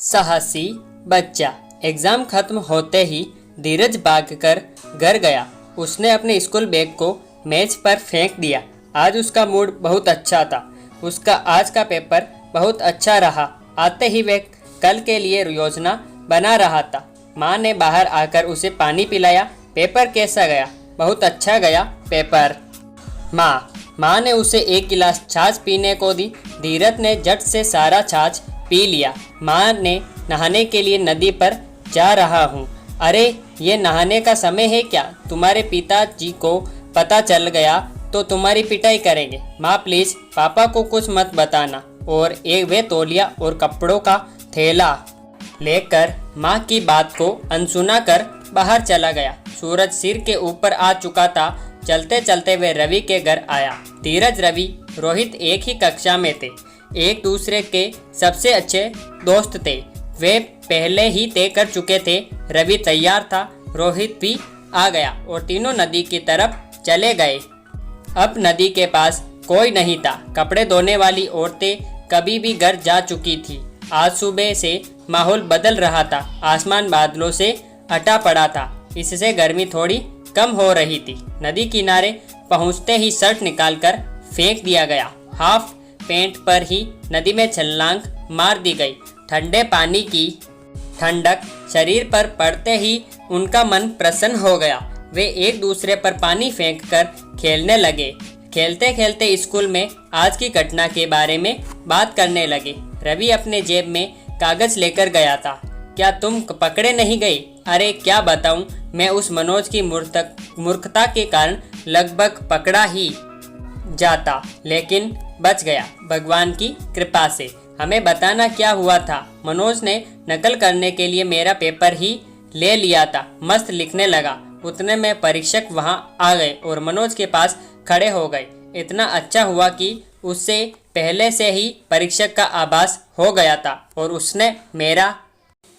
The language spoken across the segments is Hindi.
साहसी बच्चा। एग्जाम खत्म होते ही धीरज भागकर घर गया। उसने अपने स्कूल बैग को मेज पर फेंक दिया। आज उसका मूड बहुत अच्छा था। उसका आज का पेपर बहुत अच्छा रहा। आते ही वह कल के लिए योजना बना रहा था। माँ ने बाहर आकर उसे पानी पिलाया। पेपर कैसा गया? बहुत अच्छा गया पेपर। माँ ने उसे एक गिलास छाछ पीने को दी। धीरज ने झट से सारा छाछ पी लिया। माँ ने नहाने के लिए नदी पर जा रहा हूँ। अरे ये नहाने का समय है क्या? तुम्हारे पिताजी को पता चल गया तो तुम्हारी पिटाई करेंगे। माँ प्लीज़ पापा को कुछ मत बताना। और एक वे तौलिया और कपड़ों का थैला लेकर माँ की बात को अनसुना कर बाहर चला गया। सूरज सिर के ऊपर आ चुका था। चलते चलते वे रवि के घर आया। धीरज, रवि, रोहित एक ही कक्षा में थे। एक दूसरे के सबसे अच्छे दोस्त थे। वे पहले ही तय कर चुके थे। रवि तैयार था, रोहित भी आ गया और तीनों नदी की तरफ चले गए। अब नदी के पास कोई नहीं था। कपड़े धोने वाली औरतें कभी भी घर जा चुकी थी। आज सुबह से माहौल बदल रहा था। आसमान बादलों से अटा पड़ा था। इससे गर्मी थोड़ी कम हो रही थी। नदी किनारे पहुंचते ही शर्ट निकालकर फेंक दिया गया। हाफ पैंट पर ही नदी में छलांग मार दी गई। ठंडे पानी की ठंडक शरीर पर पड़ते ही उनका मन प्रसन्न हो गया। वे एक दूसरे पर पानी फेंककर खेलने लगे। खेलते खेलते स्कूल में आज की घटना के बारे में बात करने लगे। रवि अपने जेब में कागज लेकर गया था। क्या तुम पकड़े नहीं गए? अरे क्या बताऊं, मैं उस मनोज की मूर्खता के कारण लगभग पकड़ा ही जाता, लेकिन बच गया भगवान की कृपा से। हमें बताना क्या हुआ था? मनोज ने नकल करने के लिए मेरा पेपर ही ले लिया था। मस्त लिखने लगा। उतने में परीक्षक वहां आ गए और मनोज के पास खड़े हो गए। इतना अच्छा हुआ कि उससे पहले से ही परीक्षक का आभास हो गया था और उसने मेरा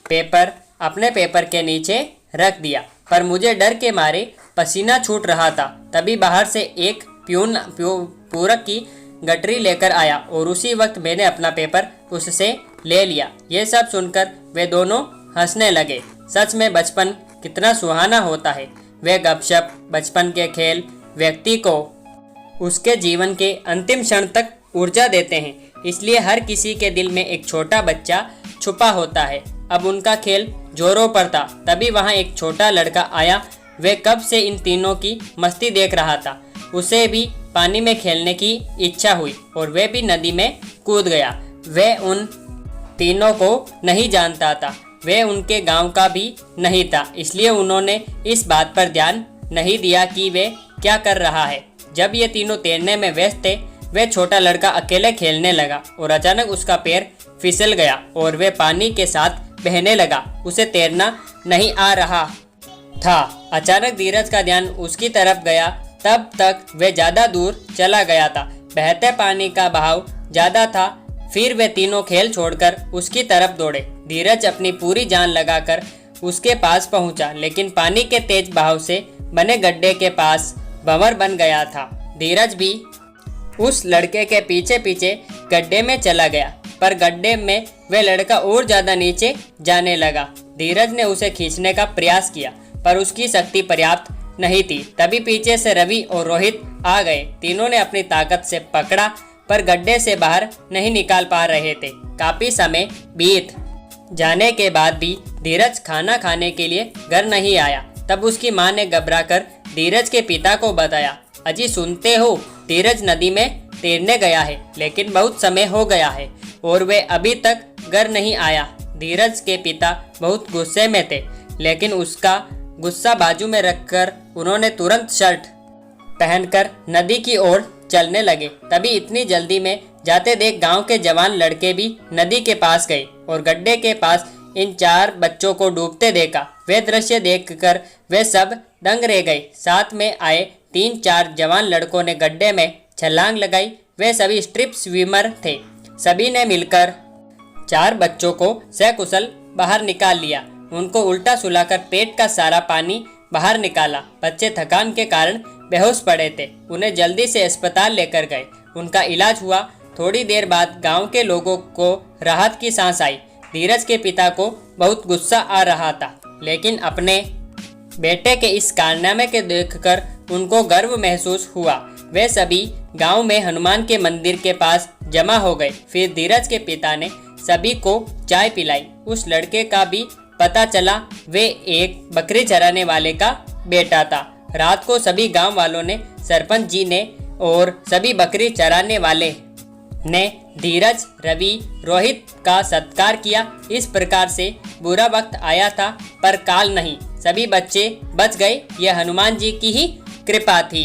पेपर अपने पेपर के नीचे रख दिया। पर मुझे डर के मारे पसीना छूट रहा था। तभी बाहर से एक पूरक की गठरी लेकर आया और उसी वक्त मैंने अपना पेपर उससे ले लिया। ये सब सुनकर वे दोनों हंसने लगे। सच में बचपन कितना सुहाना होता है। वे गपशप, बचपन के खेल व्यक्ति को उसके जीवन के अंतिम क्षण तक ऊर्जा देते हैं। इसलिए हर किसी के दिल में एक छोटा बच्चा छुपा होता है। अब उनका खेल जोरों पर था। तभी वहाँ एक छोटा लड़का आया। वे कब से इन तीनों की मस्ती देख रहा था। उसे भी पानी में खेलने की इच्छा हुई और वे भी नदी में कूद गया। वे उन तीनों को नहीं जानता था। वे उनके गांव का भी नहीं था, इसलिए उन्होंने इस बात पर ध्यान नहीं दिया कि वे क्या कर रहा है। जब ये तीनों तैरने में व्यस्त थे, वे छोटा लड़का अकेले खेलने लगा और अचानक उसका पैर फिसल गया और वे पानी के साथ बहने लगा। उसे तैरना नहीं आ रहा था। अचानक धीरज का ध्यान उसकी तरफ गया। तब तक वे ज़्यादा दूर चला गया था। बहते पानी का बहाव ज़्यादा था। फिर वे तीनों खेल छोड़कर उसकी तरफ दौड़े। धीरज अपनी पूरी जान लगाकर उसके पास पहुंचा, लेकिन पानी के तेज बहाव से बने गड्ढे के पास भंवर बन गया था। धीरज भी उस लड़के के पीछे पीछे गड्ढे में चला गया, पर गड्ढे में वह लड़का और ज़्यादा नीचे जाने लगा। धीरज ने उसे खींचने का प्रयास किया, पर उसकी शक्ति पर्याप्त नहीं थी। तभी पीछे से रवि और रोहित आ गए। तीनों ने अपनी ताकत से पकड़ा, पर गड्ढे से बाहर नहीं निकाल पा रहे थे। काफी समय बीत जाने के बाद भी धीरज खाना खाने के लिए घर नहीं आया। तब उसकी माँ ने घबराकर धीरज के पिता को बताया। अजी सुनते हो, धीरज नदी में तैरने गया है, लेकिन बहुत समय हो गया है और वे अभी तक घर नहीं आया। धीरज के पिता बहुत गुस्से में थे, लेकिन उसका गुस्सा बाजू में रखकर उन्होंने तुरंत शर्ट पहनकर नदी की ओर चलने लगे। तभी इतनी जल्दी में जाते देख गांव के जवान लड़के भी नदी के पास गए और गड्ढे के पास इन 4 बच्चों को डूबते देखा। वे दृश्य देखकर वे सब दंग रह गए। साथ में आए 3-4 जवान लड़कों ने गड्ढे में छलांग लगाई। वे सभी स्ट्रिप स्विमर थे। सभी ने मिलकर 4 बच्चों को सकुशल बाहर निकाल लिया। उनको उल्टा सुलाकर पेट का सारा पानी बाहर निकाला। बच्चे थकान के कारण बेहोश पड़े थे। उन्हें जल्दी से अस्पताल लेकर गए। उनका इलाज हुआ। थोड़ी देर बाद गांव के लोगों को राहत की सांस आई। धीरज के पिता को बहुत गुस्सा आ रहा था, लेकिन अपने बेटे के इस कारनामे के देखकर उनको गर्व महसूस हुआ। वे सभी गांव में हनुमान के मंदिर के पास जमा हो गए। फिर धीरज के पिता ने सभी को चाय पिलाई। उस लड़के का भी पता चला वे एक बकरी चराने वाले का बेटा था। रात को सभी गांव वालों ने, सरपंच जी ने और सभी बकरी चराने वाले ने धीरज, रवि, रोहित का सत्कार किया। इस प्रकार से बुरा वक्त आया था पर काल नहीं, सभी बच्चे बच गए। यह हनुमान जी की ही कृपा थी।